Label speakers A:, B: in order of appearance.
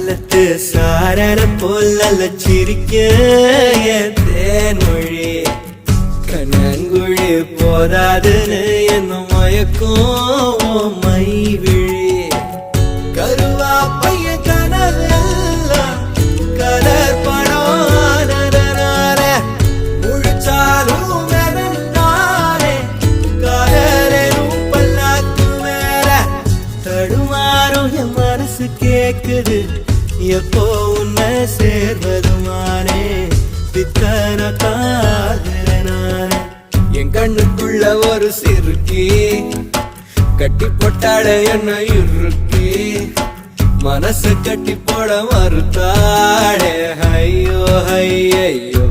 A: காலத்து சாரல போல சிரிக்க என் தேன்மொழி கண்ணங்குழி போதாதுன்னு என்ன மயக்கும் மை விழி கருவா பைய கனவெல்லாம் கலர் பணானதனால முழிச்சாலும் வெறுந்தானே காதலும் பல்லாக்கு மேல தடுமாறும் என் மனசு கேக்குது எப்போ உன்னை சேர்வதுமானே பித்தன காதலனானே என் கண்ணுக்குள்ள ஒரு சிறுக்கி கட்டி போட்டாட என்ன இறுக்கி மனசு கட்டி போட மறுத்தாடே ஐயோ ஐயோ